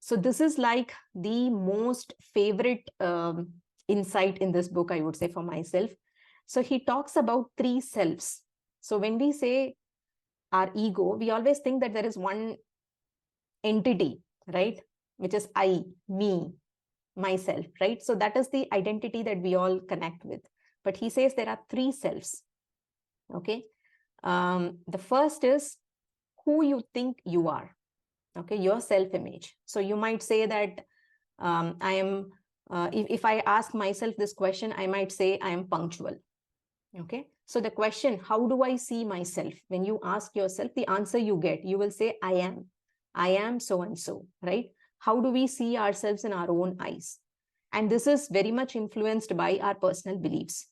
So this is like the most favorite insight in this book, I would say, for myself. So he talks about three selves. So when we say our ego, we always think that there is one entity, right? Which is I, me, myself, right? So that is the identity that we all connect with. But he says there are three selves. Okay. The first is who you think you are. Okay, your self-image. So you might say that I am, if I ask myself this question, I might say I am punctual. Okay, so the question, how do I see myself? When you ask yourself, the answer you get, you will say, I am so and so, right? How do we see ourselves in our own eyes? And this is very much influenced by our personal beliefs.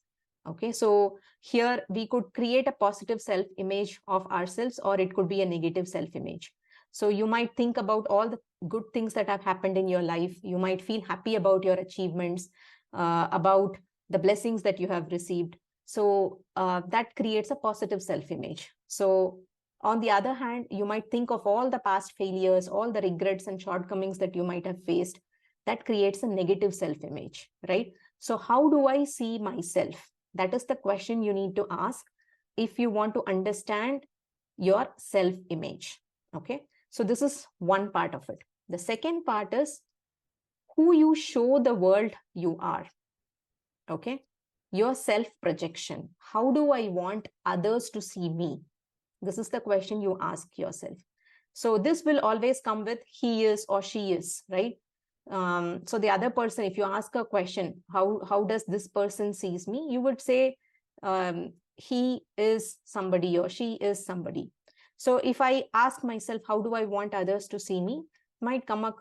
Okay, so here we could create a positive self-image of ourselves, or it could be a negative self-image. So you might think about all the good things that have happened in your life. You might feel happy about your achievements, about the blessings that you have received. So that creates a positive self-image. So on the other hand, you might think of all the past failures, all the regrets and shortcomings that you might have faced. That creates a negative self-image, right? So how do I see myself? That is the question you need to ask if you want to understand your self-image. Okay, so this is one part of it. The second part is who you show the world you are. Okay, your self-projection. How do I want others to see me? This is the question you ask yourself. So this will always come with he is or she is, right? So the other person, if you ask a question, how does this person sees me? You would say he is somebody or she is somebody. So if I ask myself, how do I want others to see me? Might come up,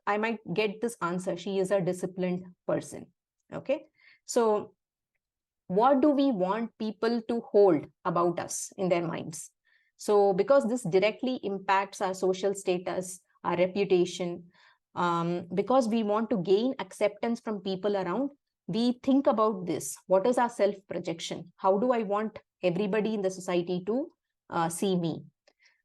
I might get this answer. She is a disciplined person. Okay. So what do we want people to hold about us in their minds? So because this directly impacts our social status, our reputation, because we want to gain acceptance from people around, we think about this. What is our self-projection? How do I want everybody in the society to see me?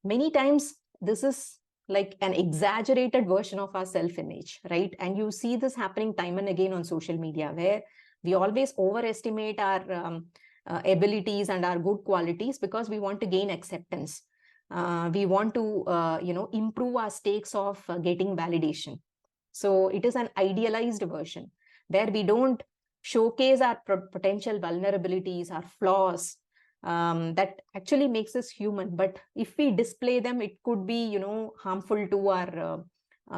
Many times, this is like an exaggerated version of our self-image, right? And you see this happening time and again on social media, where we always overestimate our abilities and our good qualities because we want to gain acceptance. We want to, improve our stakes of getting validation. So it is an idealized version where we don't showcase our potential vulnerabilities, our flaws, that actually makes us human. But if we display them, it could be, harmful to our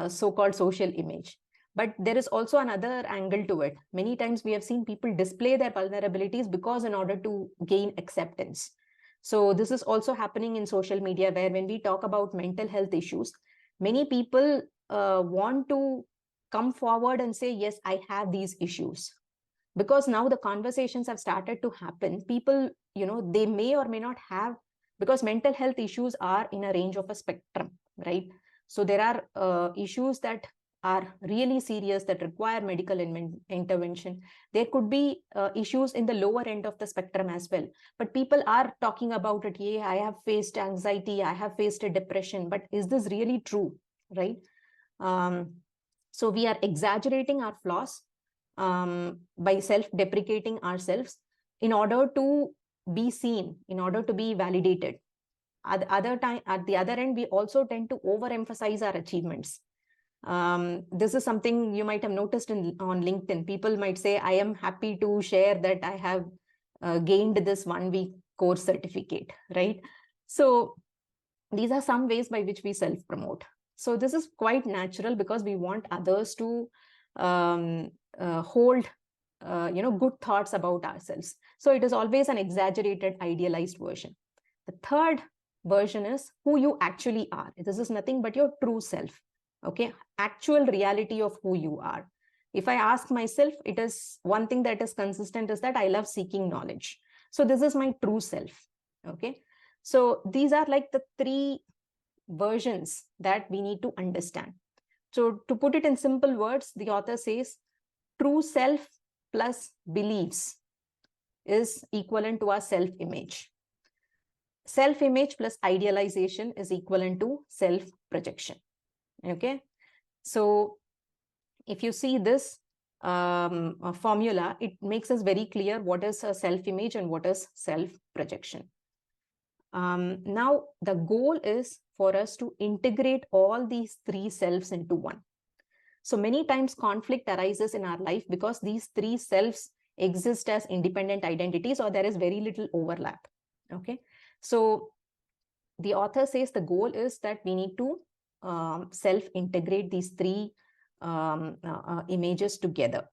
so-called social image. But there is also another angle to it. Many times we have seen people display their vulnerabilities because in order to gain acceptance. So this is also happening in social media, where when we talk about mental health issues, many people want to come forward and say, yes, I have these issues. Because now the conversations have started to happen. People, they may or may not have, because mental health issues are in a range of a spectrum, right? So there are issues that are really serious that require medical intervention. There could be issues in the lower end of the spectrum as well. But people are talking about it. Yeah, I have faced anxiety, I have faced a depression, but is this really true, right? So we are exaggerating our flaws by self-deprecating ourselves in order to be seen, in order to be validated. At the other end, we also tend to overemphasize our achievements. This is something you might have noticed on LinkedIn. People might say, I am happy to share that I have gained this 1-week course certificate, right? So these are some ways by which we self-promote. So this is quite natural because we want others to hold good thoughts about ourselves. So it is always an exaggerated, idealized version. The third version is who you actually are. This is nothing but your true self. Okay, actual reality of who you are. If I ask myself, it is one thing that is consistent is that I love seeking knowledge. So this is my true self. Okay, so these are like the three versions that we need to understand. So to put it in simple words, the author says true self plus beliefs is equivalent to our self-image. Self-image plus idealization is equivalent to self-projection. Okay. So if you see this formula, it makes us very clear what is a self-image and what is self-projection. Now, the goal is for us to integrate all these three selves into one. So many times conflict arises in our life because these three selves exist as independent identities, or there is very little overlap. Okay. So the author says the goal is that we need to self-integrate these three images together.